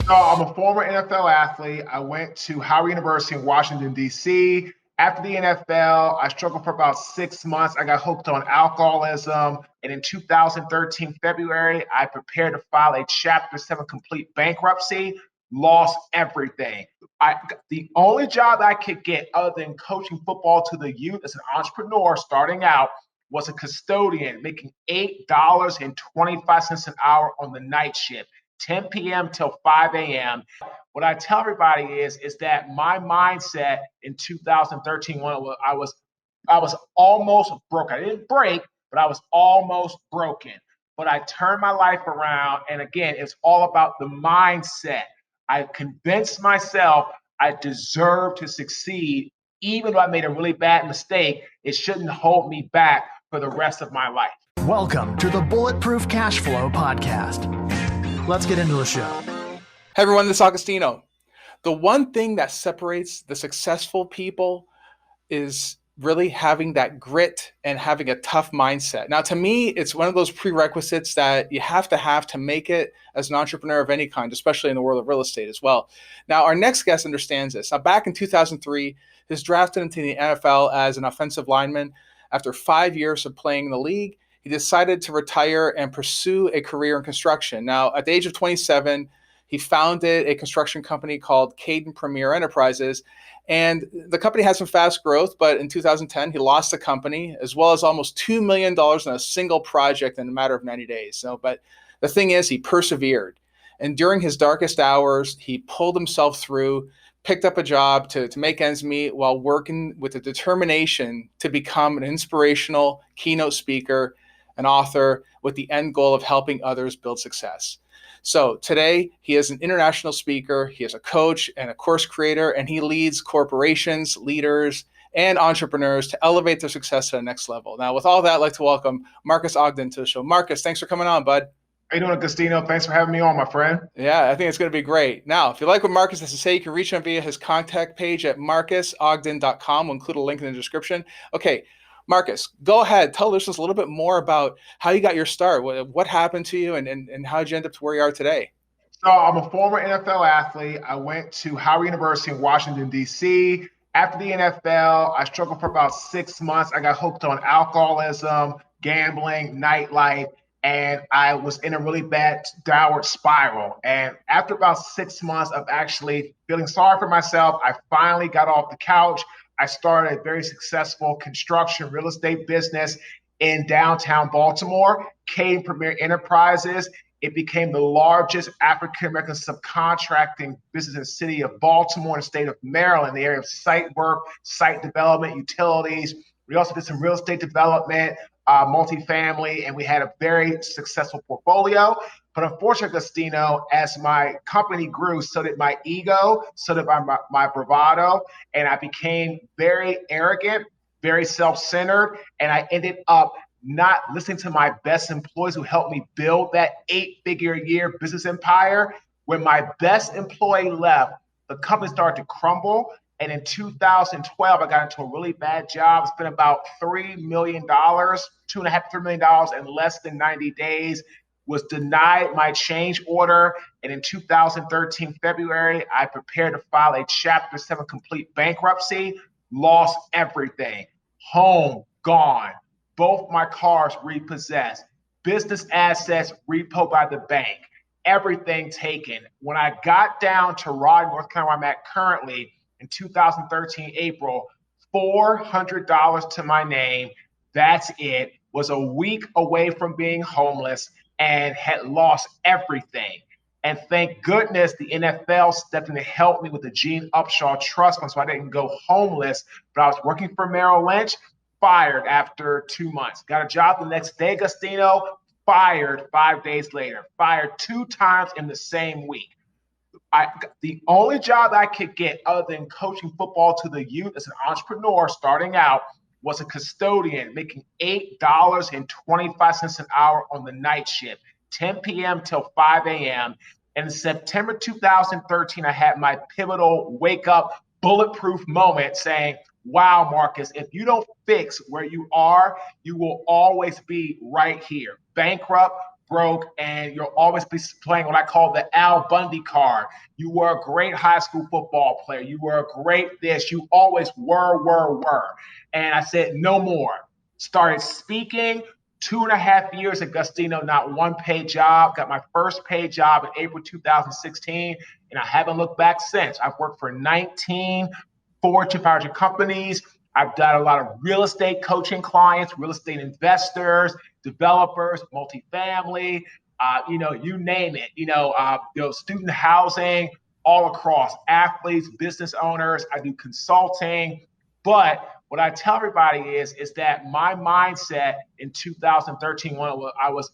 So I'm a former NFL athlete. I went to Howard University in Washington, D.C. After the NFL, I struggled for about 6 months. I got hooked on alcoholism. And in 2013, February, I prepared to file a Chapter 7 complete bankruptcy, lost everything. The only job I could get other than coaching football to the youth as an entrepreneur starting out was a custodian making $8.25 an hour on the night shift. 10 p.m. till 5 a.m. What I tell everybody is that my mindset in 2013, when I was almost broke. I didn't break, but I was almost broken. But I turned my life around, and again, it's all about the mindset. I convinced myself I deserve to succeed, even though I made a really bad mistake. It shouldn't hold me back for the rest of my life. Welcome to the Bulletproof Cash Flow Podcast. Let's get into the show. Hey everyone, this is Augustino. The one thing that separates the successful people is really having that grit and having a tough mindset. Now, to me, it's one of those prerequisites that you have to make it as an entrepreneur of any kind, especially in the world of real estate as well. Now, our next guest understands this. Now, back in 2003, he was drafted into the NFL as an offensive lineman. After 5 years of playing in the league, he decided to retire and pursue a career in construction. Now, at the age of 27, he founded a construction company called Kayden Premier Enterprises. And the company had some fast growth, but in 2010, he lost the company, as well as almost $2 million in a single project in a matter of 90 days. But the thing is, he persevered. And during his darkest hours, he pulled himself through, picked up a job to make ends meet while working with a determination to become an inspirational keynote speaker, an author, with the end goal of helping others build success. So today, he is an international speaker, he is a coach and a course creator, and he leads corporations, leaders, and entrepreneurs to elevate their success to the next level. Now, with all that, I'd like to welcome Marques Ogden to the show. Marques, thanks for coming on, bud. How you doing, Agostino? Thanks for having me on, my friend. Yeah, I think it's going to be great. Now, if you like what Marques has to say, you can reach him via his contact page at marquesogden.com. We'll include a link in the description. Okay, Marques, go ahead. Tell listeners a little bit more about how you got your start. What happened to you, and how did you end up to where you are today? So I'm a former NFL athlete. I went to Howard University in Washington, D.C. After the NFL, I struggled for about 6 months. I got hooked on alcoholism, gambling, nightlife, and I was in a really bad downward spiral. And after about 6 months of actually feeling sorry for myself, I finally got off the couch. I started a very successful construction real estate business in downtown Baltimore, Kayden Premier Enterprises. It became the largest African-American subcontracting business in the city of Baltimore and the state of Maryland, the area of site work, site development, utilities. We also did some real estate development, multifamily, and we had a very successful portfolio. But unfortunately, Agostino, as my company grew, so did my ego, so did my bravado, and I became very arrogant, very self-centered, and I ended up not listening to my best employees who helped me build that 8-figure-a-year business empire. When my best employee left, the company started to crumble. And in 2012, I got into a really bad job, spent about $3 million, $2.5–3 million in less than 90 days, was denied my change order. And in 2013, February, I prepared to file a Chapter 7 complete bankruptcy, lost everything. Home, gone. Both my cars repossessed. Business assets repoed by the bank. Everything taken. When I got down to Raleigh, North Carolina, where I'm at currently, in 2013, April, $400 to my name. That's it. Was a week away from being homeless and had lost everything. And thank goodness the NFL stepped in to help me with the Gene Upshaw Trust Fund so I didn't go homeless. But I was working for Merrill Lynch, fired after 2 months. Got a job the next day, Agostino, fired 5 days later. Fired 2 times in the same week. The only job I could get other than coaching football to the youth as an entrepreneur starting out was a custodian making $8.25 an hour on the night shift, 10 p.m. till 5 a.m. And in September 2013, I had my pivotal wake up bulletproof moment saying, wow, Marques, if you don't fix where you are, you will always be right here, bankrupt, broke, and you'll always be playing what I call the Al Bundy card. You were a great high school football player. You were a great this. You always were. And I said, no more. Started speaking. 2.5 years at Gustino, not one paid job. Got my first paid job in April 2016, and I haven't looked back since. I've worked for 19 Fortune 500 companies. I've done a lot of real estate coaching clients, real estate investors, developers, multifamily, you name it, student housing, all across, athletes, business owners. I do consulting. But what I tell everybody is that my mindset in 2013, when I was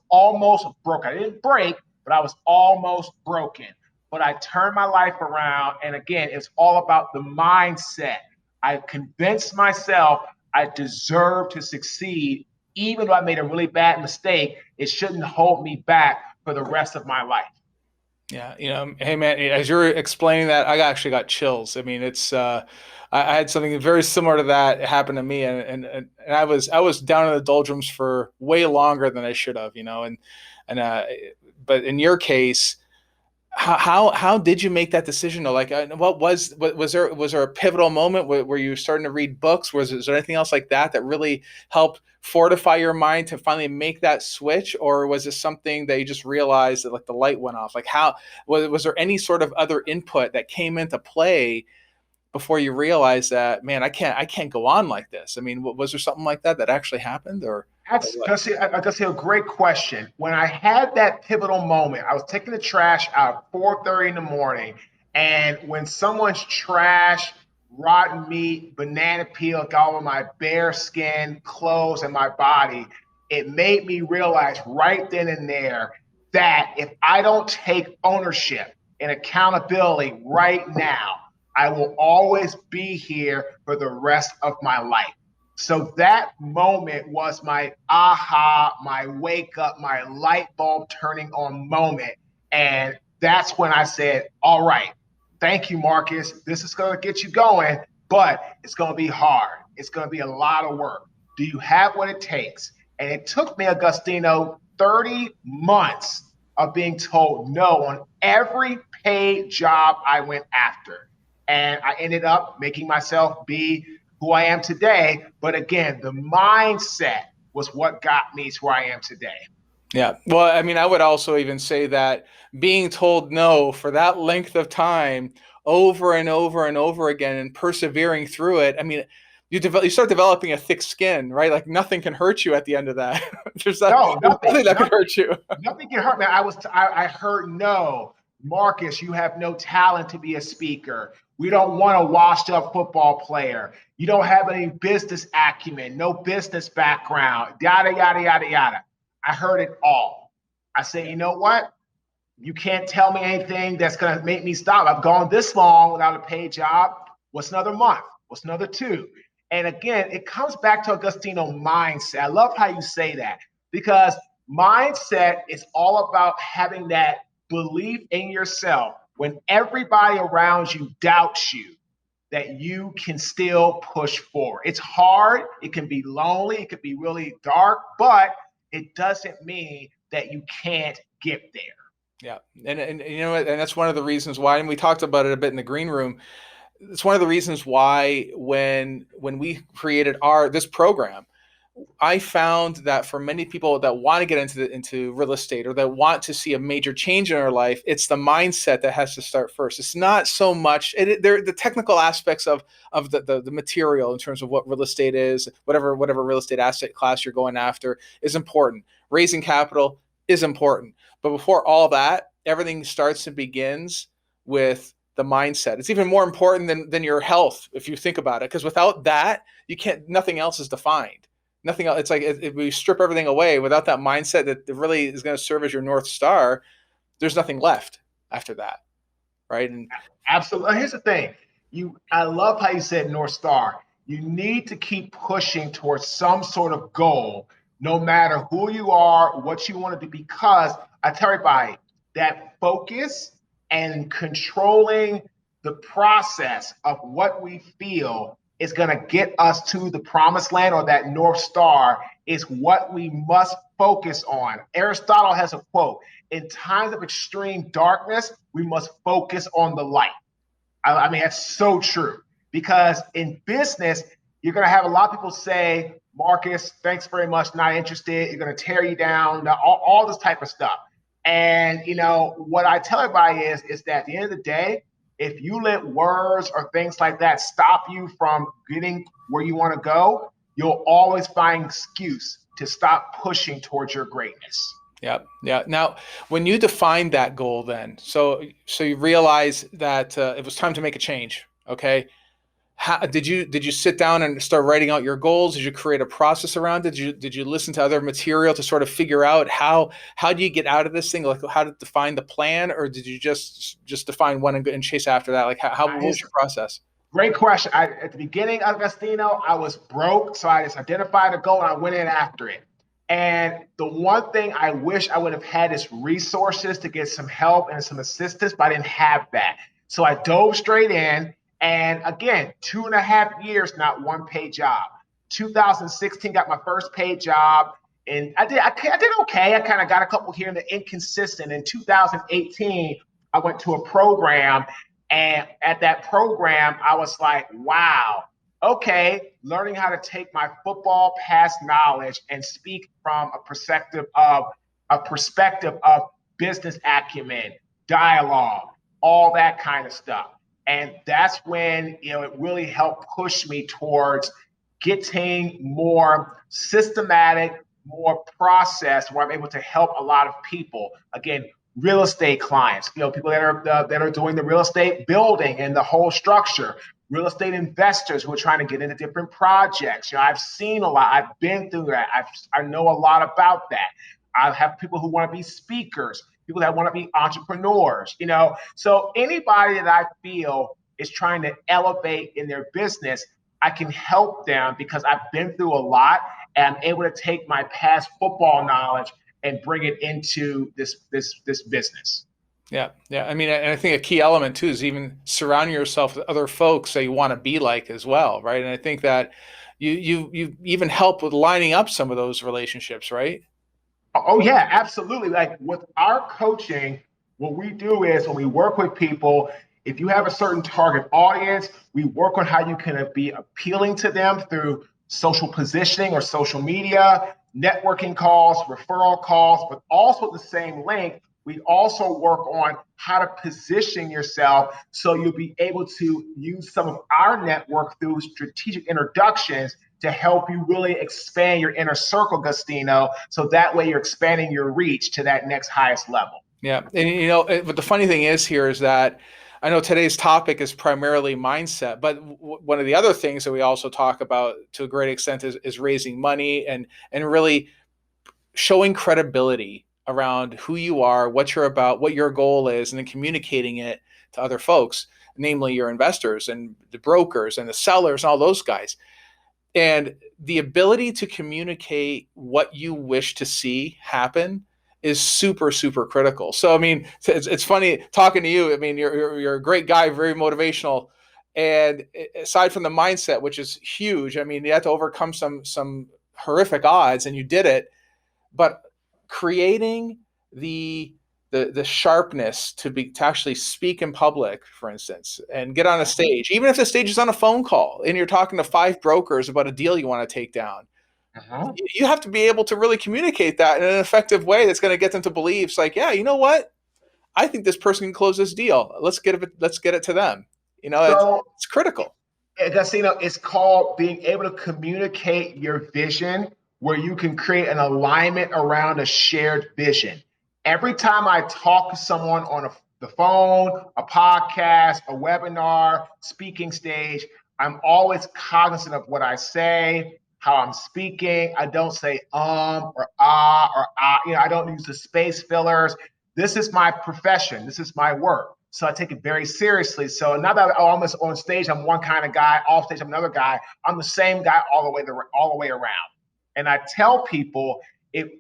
almost broke. I didn't break, but I was almost broken. But I turned my life around. And again, it's all about the mindset. I convinced myself I deserve to succeed. Even though I made a really bad mistake, it shouldn't hold me back for the rest of my life. Yeah, hey man, as you're explaining that, I actually got chills. I mean, it's I had something very similar to that happen to me, and I was down in the doldrums for way longer than I should have, but in your case, how did you make that decision though? Like, what was there a pivotal moment where you were starting to read books? Was there anything else like that really helped fortify your mind to finally make that switch? Or was it something that you just realized that like the light went off? Like, how was there any sort of other input that came into play before you realized that, man, I can't go on like this? I mean, was there something like that actually happened? Or That's a great question. When I had that pivotal moment, I was taking the trash out at 4:30 in the morning, and when someone's trash, rotten meat, banana peel got over my bare skin, clothes, and my body, it made me realize right then and there that if I don't take ownership and accountability right now, I will always be here for the rest of my life. So that moment was my aha, my wake up, my light bulb turning on moment. And that's when I said, all right, thank you, Marques. This is going to get you going, but it's going to be hard. It's going to be a lot of work. Do you have what it takes? And it took me, Agustino, 30 months of being told no on every paid job I went after. And I ended up making myself be who I am today. But again, the mindset was what got me to where I am today. Yeah. Well, I mean, I would also even say that being told no for that length of time over and over and over again and persevering through it. I mean, you start developing a thick skin, right? Like nothing can hurt you at the end of that. There's nothing that can hurt you. Nothing can hurt me. I heard no. Marques, you have no talent to be a speaker. We don't want a washed up football player. You don't have any business acumen, no business background, yada, yada, yada, yada. I heard it all. I said, you know what? You can't tell me anything that's going to make me stop. I've gone this long without a paid job. What's another month? What's another 2? And again, it comes back to Agustino mindset. I love how you say that, because mindset is all about having that belief in yourself when everybody around you doubts you, that you can still push forward. It's hard. It can be lonely. It could be really dark, but it doesn't mean that you can't get there. Yeah. And you know what? And that's one of the reasons why, and we talked about it a bit in the green room. It's one of the reasons why when we created this program, I found that for many people that want to get into real estate or that want to see a major change in their life, it's the mindset that has to start first. It's not so much the technical aspects of the material in terms of what real estate is, whatever real estate asset class you're going after is important. Raising capital is important. But before all that, everything starts and begins with the mindset. It's even more important than your health, if you think about it, because without that, nothing else is defined. Nothing else. It's like if we strip everything away without that mindset that really is going to serve as your North Star, there's nothing left after that. Right. And absolutely. Here's the thing. I love how you said North Star. You need to keep pushing towards some sort of goal, no matter who you are, what you want to do, because I tell everybody that focus and controlling the process of what we feel is going to get us to the promised land or that North Star is what we must focus on. Aristotle has a quote: in times of extreme darkness, we must focus on the light. I mean, that's so true, because in business, you're going to have a lot of people say, Marcus, thanks very much, not interested. You're going to tear you down, all this type of stuff. And, what I tell everybody is that at the end of the day, if you let words or things like that stop you from getting where you want to go, you'll always find an excuse to stop pushing towards your greatness. Yeah. Yeah. Now, when you defined that goal, then, so you realize that it was time to make a change. Okay. How, did you sit down and start writing out your goals? Did you create a process around it? Did you listen to other material to sort of figure out how do you get out of this thing? Like how to define the plan, or did you just define one and chase after that? Like what was your process? Great question. At the beginning of Agostino, I was broke, so I just identified a goal and I went in after it. And the one thing I wish I would have had is resources to get some help and some assistance, but I didn't have that. So I dove straight in. And again, 2.5 years, not one paid job. 2016, got my first paid job. And I did okay. I kind of got a couple here and there, inconsistent. In 2018, I went to a program. And at that program, I was like, wow, okay, learning how to take my football past knowledge and speak from a perspective of business acumen, dialogue, all that kind of stuff. And that's when, it really helped push me towards getting more systematic, more processed, where I'm able to help a lot of people. Again, real estate clients, people that are doing the real estate building and the whole structure, real estate investors who are trying to get into different projects. I've seen a lot. I've been through that. I know a lot about that. I have people who want to be speakers, people that want to be entrepreneurs, So anybody that I feel is trying to elevate in their business, I can help them because I've been through a lot and I'm able to take my past football knowledge and bring it into this business. Yeah. Yeah. I mean, and I think a key element too is even surrounding yourself with other folks that you want to be like as well. Right. And I think that you even help with lining up some of those relationships, right? Oh yeah, absolutely. Like with our coaching, what we do is when we work with people, if you have a certain target audience, we work on how you can be appealing to them through social positioning or social media, networking calls, referral calls, but also the same link, we also work on how to position yourself so you'll be able to use some of our network through strategic introductions to help you really expand your inner circle, Agostino. So that way you're expanding your reach to that next highest level. Yeah. And, but the funny thing is here is that I know today's topic is primarily mindset, but one of the other things that we also talk about to a great extent is raising money and really showing credibility around who you are, what you're about, what your goal is, and then communicating it to other folks, namely your investors and the brokers and the sellers and all those guys. And the ability to communicate what you wish to see happen is super, super critical. So, I mean, it's funny talking to you. I mean, you're a great guy, very motivational. And aside from the mindset, which is huge, I mean, you had to overcome some horrific odds and you did it. But creating the sharpness to actually speak in public, for instance, and get on a stage, even if the stage is on a phone call and you're talking to 5 brokers about a deal you want to take down, you have to be able to really communicate that in an effective way that's going to get them to believe. It's like, yeah, you know what? I think this person can close this deal. Let's get it to them. It's critical. Agostino, it's called being able to communicate your vision where you can create an alignment around a shared vision. Every time I talk to someone on the phone, a podcast, a webinar, speaking stage, I'm always cognizant of what I say, how I'm speaking. I don't say or ah or ah. I don't use the space fillers. This is my profession. This is my work. So I take it very seriously. So now that I'm on stage, I'm one kind of guy. Off stage, I'm another guy. I'm the same guy all the way around. And I tell people,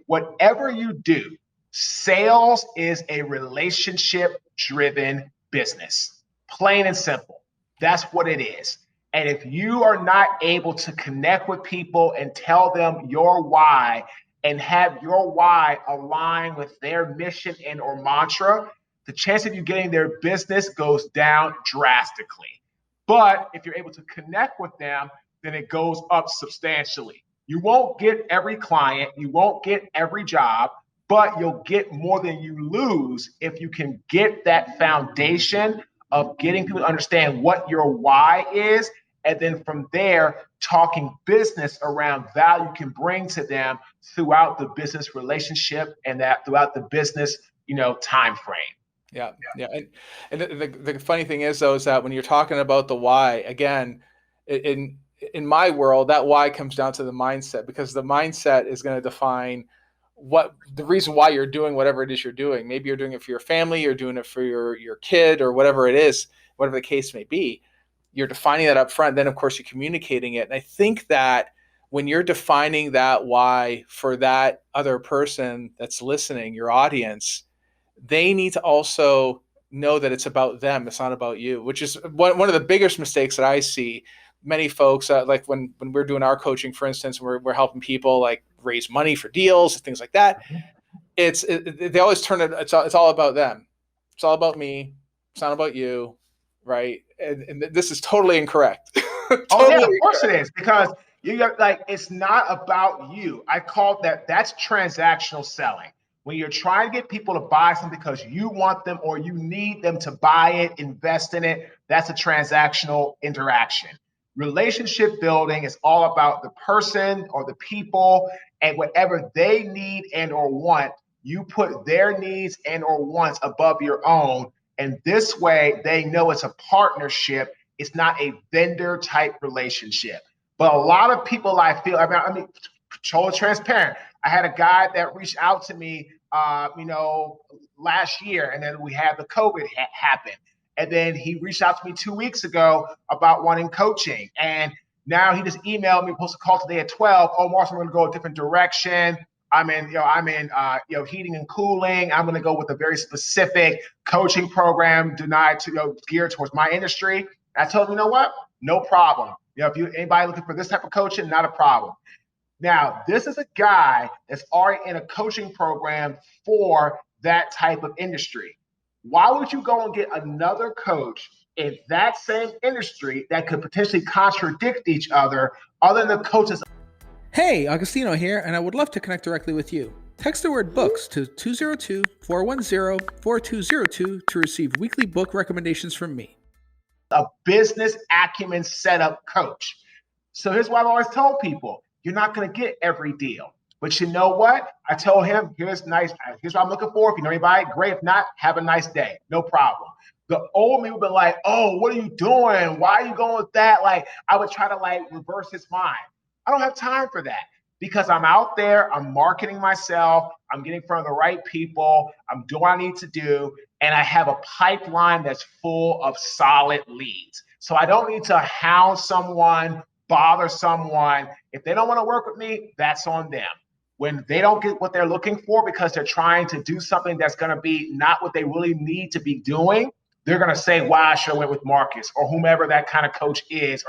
whatever you do, sales is a relationship-driven business, plain and simple. That's what it is. And if you are not able to connect with people and tell them your why and have your why align with their mission and or mantra, the chance of you getting their business goes down drastically. But if you're able to connect with them, then it goes up substantially. You won't get every client, you won't get every job, but you'll get more than you lose if you can get that foundation of getting people to understand what your why is. And then from there, talking business around value you can bring to them throughout the business relationship and that throughout the business, time frame. Yeah. And the funny thing is, though, is that when you're talking about the why, again, in my world, that why comes down to the mindset, because the mindset is going to define what the reason why you're doing whatever it is you're doing. Maybe you're doing it for your family, you're doing it for your kid, or whatever it is, whatever the case may be. You're defining that up front. Then, of course, you're communicating it. And I think that when you're defining that why for that other person that's listening, your audience, they need to also know that it's about them. It's not about you, which is one of the biggest mistakes that I see. Many folks, like when we're doing our coaching, for instance, we're helping people like raise money for deals and things like that. They always turn it. It's all about them. It's all about me. It's not about you, right? And this is totally incorrect. Totally oh yeah, of course incorrect. It is, because you got it's not about you. I call that's transactional selling. When you're trying to get people to buy something because you want them or you need them to buy it, invest in it, that's a transactional interaction. Relationship building is all about the person or the people and whatever they need and or want. You put their needs and or wants above your own. And this way they know it's a partnership. It's not a vendor type relationship. But a lot of people, I feel, I mean, totally transparent. I had a guy that reached out to me, last year, and then we had the COVID happen. And then he reached out to me 2 weeks ago about wanting coaching. And now he just emailed me, supposed to call today at 12. Oh, Marques, I'm going to go a different direction. I'm in heating and cooling. I'm going to go with a very specific coaching program geared towards my industry. And I told him, you know what? No problem. If anybody looking for this type of coaching, not a problem. Now, this is a guy that's already in a coaching program for that type of industry. Why would you go and get another coach in that same industry that could potentially contradict each other than the coaches? Hey, Agostino here, and I would love to connect directly with you. Text the word books to 202-410-4202 to receive weekly book recommendations from me. A business acumen setup coach. So here's what I've always told people. You're not going to get every deal. But you know what? I told him, here's what I'm looking for. If you know anybody, great. If not, have a nice day. No problem. The old me would be like, oh, what are you doing? Why are you going with that? Like, I would try to reverse his mind. I don't have time for that because I'm out there. I'm marketing myself. I'm getting in front of the right people. I'm doing what I need to do. And I have a pipeline that's full of solid leads. So I don't need to hound someone, bother someone. If they don't want to work with me, that's on them. When they don't get what they're looking for because they're trying to do something that's going to be not what they really need to be doing, they're going to say, wow, I should have went with Marques or whomever that kind of coach is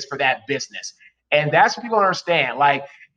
for that business. And that's what people understand.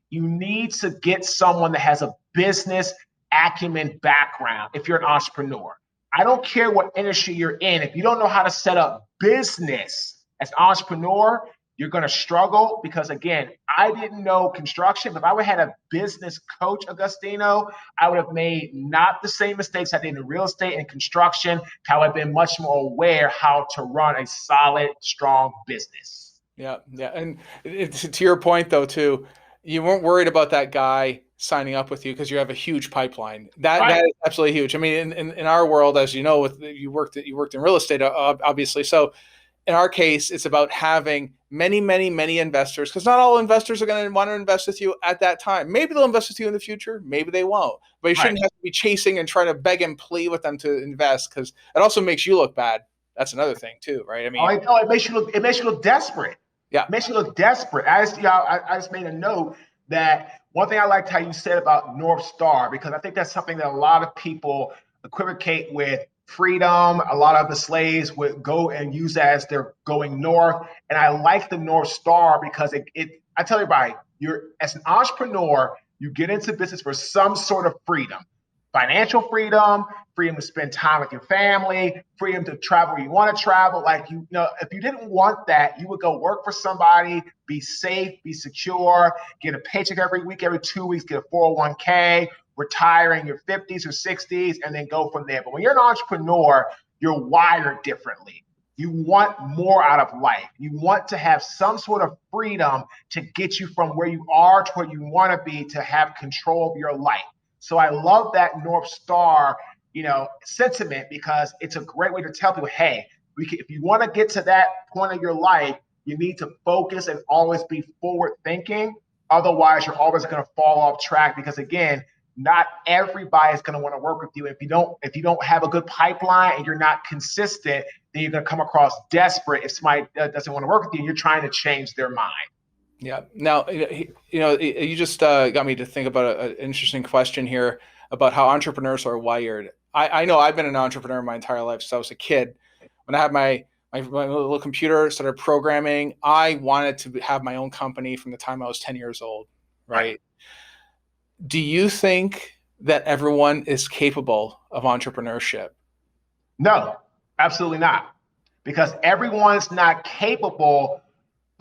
You need to get someone that has a business acumen background if you're an entrepreneur. I don't care what industry you're in. If you don't know how to set up business as an entrepreneur, you're going to struggle because, again, I didn't know construction. If I would have had a business coach, Agostino, I would have made not the same mistakes I did in real estate and construction. I would have been much more aware how to run a solid, strong business. Yeah. And to your point, though, too, you weren't worried about that guy signing up with you because you have a huge pipeline. That is absolutely huge. I mean, in our world, as you know, you worked in real estate, obviously. So in our case, it's about having many, many, many investors, because not all investors are going to want to invest with you at that time. Maybe they'll invest with you in the future. Maybe they won't. But you shouldn't have to be chasing and trying to beg and plead with them to invest, because it also makes you look bad. That's another thing too, right? I mean, it makes you look desperate. Yeah, it makes you look desperate. I just made a note that one thing I liked how you said about North Star, because I think that's something that a lot of people equivocate with freedom. A lot of the slaves would go and use that as they're going north. And I like the North Star because I tell everybody, as an entrepreneur, you get into business for some sort of freedom. Financial freedom, freedom to spend time with your family, freedom to travel where you want to travel. Like, if you didn't want that, you would go work for somebody, be safe, be secure, get a paycheck every week, every 2 weeks, get a 401k, retire in your 50s or 60s, and then go from there. But when you're an entrepreneur, you're wired differently. You want more out of life. You want to have some sort of freedom to get you from where you are to where you want to be, to have control of your life. So I love that North Star, sentiment, because it's a great way to tell people, hey, if you want to get to that point of your life, you need to focus and always be forward thinking. Otherwise, you're always going to fall off track, because again, not everybody is going to want to work with you. If you don't have a good pipeline and you're not consistent, then you're going to come across desperate if somebody doesn't want to work with you and you're trying to change their mind. Yeah. Now, you just got me to think about an interesting question here about how entrepreneurs are wired. I know I've been an entrepreneur my entire life since I was a kid. When I had my little computer, started programming, I wanted to have my own company from the time I was 10 years old, right? Do you think that everyone is capable of entrepreneurship? No, absolutely not. Because everyone's not capable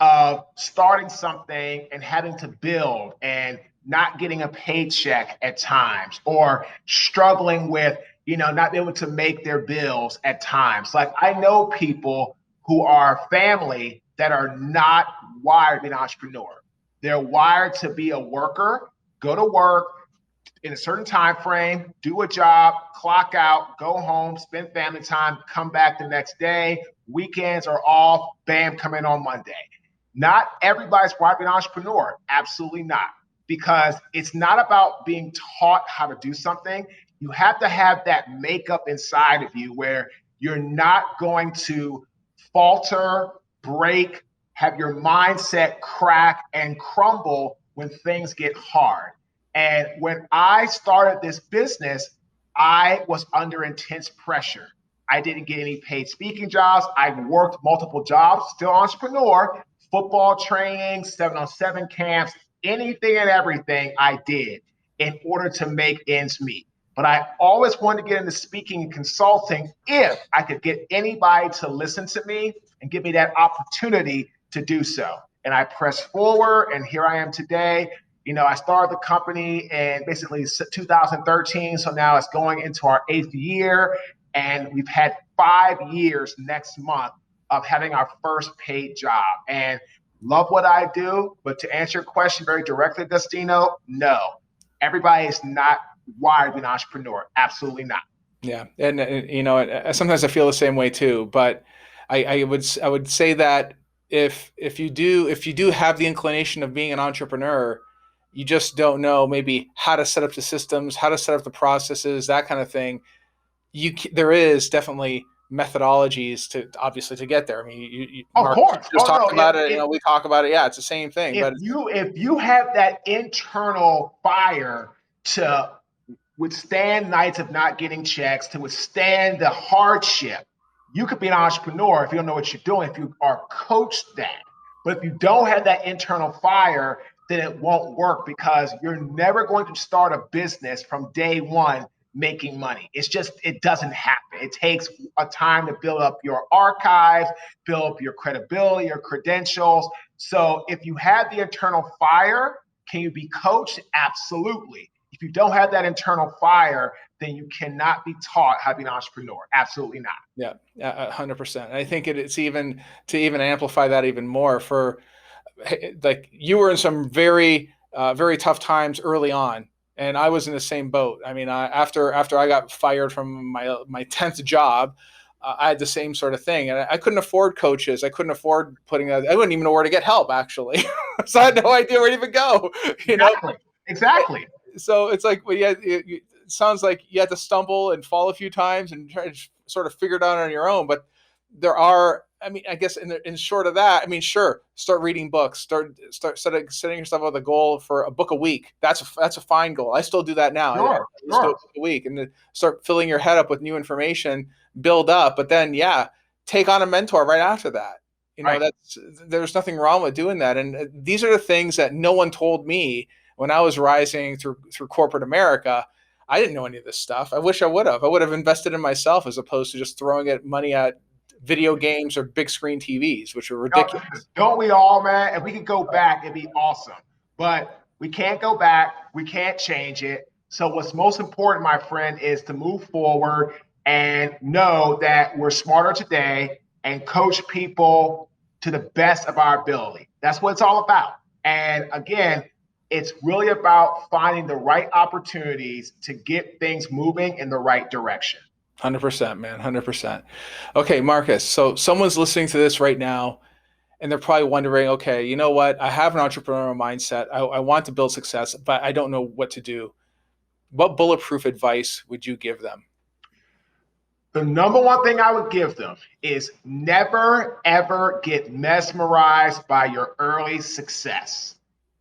of starting something and having to build and not getting a paycheck at times, or struggling with, not being able to make their bills at times. Like, I know people who are family that are not wired to be an entrepreneur. They're wired to be a worker, go to work in a certain time frame, do a job, clock out, go home, spend family time, come back the next day. Weekends are off, bam, come in on Monday. Not everybody's wired to be an entrepreneur. Absolutely not. Because it's not about being taught how to do something. You have to have that makeup inside of you where you're not going to falter, break, have your mindset crack and crumble when things get hard. And when I started this business, I was under intense pressure. I didn't get any paid speaking jobs. I worked multiple jobs, still entrepreneur, football training, 7-on-7 camps, anything and everything I did in order to make ends meet. But I always wanted to get into speaking and consulting if I could get anybody to listen to me and give me that opportunity to do so. And I pressed forward, and here I am today. I started the company in basically 2013. So now it's going into our 8th year. And we've had 5 years next month of having our first paid job. And love what I do. But to answer your question very directly, Destino, no. Everybody is not wired to be an entrepreneur. Absolutely not. Yeah. And, sometimes I feel the same way too. But I would say that if you do have the inclination of being an entrepreneur, you just don't know maybe how to set up the systems, how to set up the processes, that kind of thing. There is definitely methodologies to get there. I mean, you of course, just talk about it. We talk about it. Yeah, it's the same thing. If you have that internal fire to withstand nights of not getting checks, to withstand the hardship, you could be an entrepreneur if you don't know what you're doing, if you are coached that. But if you don't have that internal fire, then it won't work, because you're never going to start a business from day one making money. It doesn't happen. It takes a time to build up your archives, build up your credibility, your credentials. So if you have the internal fire, can you be coached? Absolutely. If you don't have that internal fire, then you cannot be taught how to be an entrepreneur. Absolutely not. Yeah, 100%. And I think it's even to amplify that even more, for like, you were in some very, very tough times early on, and I was in the same boat. I mean, after I got fired from my 10th job, I had the same sort of thing, and I couldn't afford coaches. I couldn't afford I wouldn't even know where to get help, actually. So I had no idea where to even go. Exactly. So it's like, well, yeah, it sounds like you had to stumble and fall a few times and try to sort of figure it out on your own. But there are, I mean, I guess in short of that, I mean, sure, start reading books, start setting yourself with a goal for a book a week. That's a fine goal. I still do that now. I just do a book a week, and then start filling your head up with new information, build up, but then take on a mentor right after that. There's nothing wrong with doing that. And these are the things that no one told me when I was rising through corporate America. I didn't know any of this stuff. I wish I would have. I would have invested in myself as opposed to just throwing money at video games or big screen TVs, which are ridiculous. Don't we all, man? If we could go back, it'd be awesome. But we can't go back. We can't change it. So what's most important, my friend, is to move forward and know that we're smarter today and coach people to the best of our ability. That's what it's all about. And again, it's really about finding the right opportunities to get things moving in the right direction. 100%, man, 100%. Okay, Marques, so someone's listening to this right now, and they're probably wondering, okay, you know what? I have an entrepreneurial mindset. I want to build success, but I don't know what to do. What bulletproof advice would you give them? The number one thing I would give them is never, ever get mesmerized by your early success.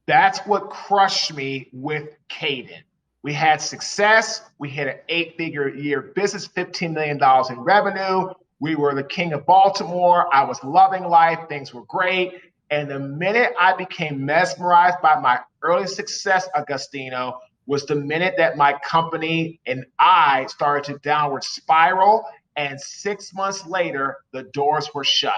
That's what crushed me with Kayden. We had success. We hit an 8-figure year business, $15 million in revenue. We were the king of Baltimore. I was loving life. Things were great. And the minute I became mesmerized by my early success, Agostino, was the minute that my company and I started to downward spiral. And 6 months later, the doors were shut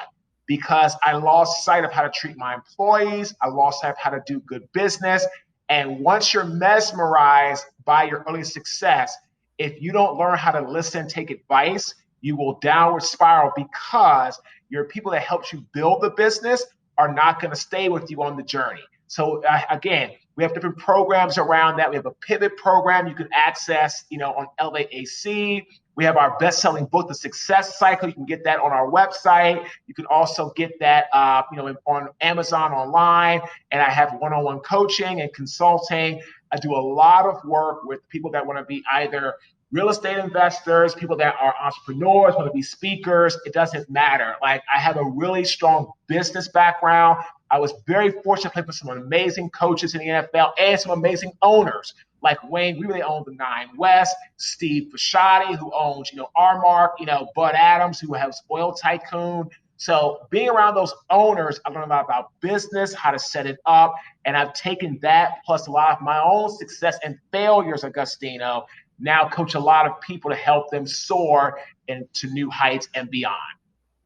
because I lost sight of how to treat my employees. I lost sight of how to do good business. And once you're mesmerized by your early success, if you don't learn how to listen, take advice, you will downward spiral because your people that helped you build the business are not going to stay with you on the journey. So again, we have different programs around that. We have a pivot program you can access, on Elevate AC. We have our best-selling book, The Success Cycle. You can get that on our website. You can also get that, on Amazon online. And I have one-on-one coaching and consulting. I do a lot of work with people that want to be either real estate investors, people that are entrepreneurs, want to be speakers. It doesn't matter. Like, I have a really strong business background. I was very fortunate to play with some amazing coaches in the NFL and some amazing owners. Like Wayne, we really own the 9 West, Steve Bisciotti, who owns, Armark, Bud Adams, who has Oil Tycoon. So being around those owners, I learned a lot about business, how to set it up. And I've taken that plus a lot of my own success and failures, Agostino, now coach a lot of people to help them soar into new heights and beyond.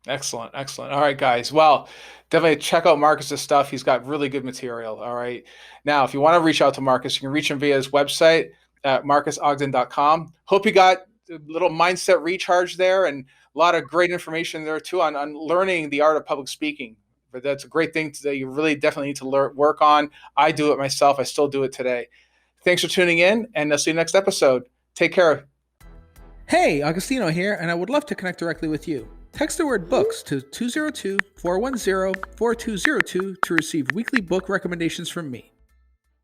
Excellent. Excellent. All right, guys. Well, definitely check out Marques' stuff. He's got really good material. All right. Now, if you want to reach out to Marques, you can reach him via his website at marquesogden.com. Hope you got a little mindset recharge there and a lot of great information there too on learning the art of public speaking. But that's a great thing that you really definitely need to work on. I do it myself. I still do it today. Thanks for tuning in, and I'll see you next episode. Take care. Hey, Agostino here, and I would love to connect directly with you. Text the word books to 202-410-4202 to receive weekly book recommendations from me.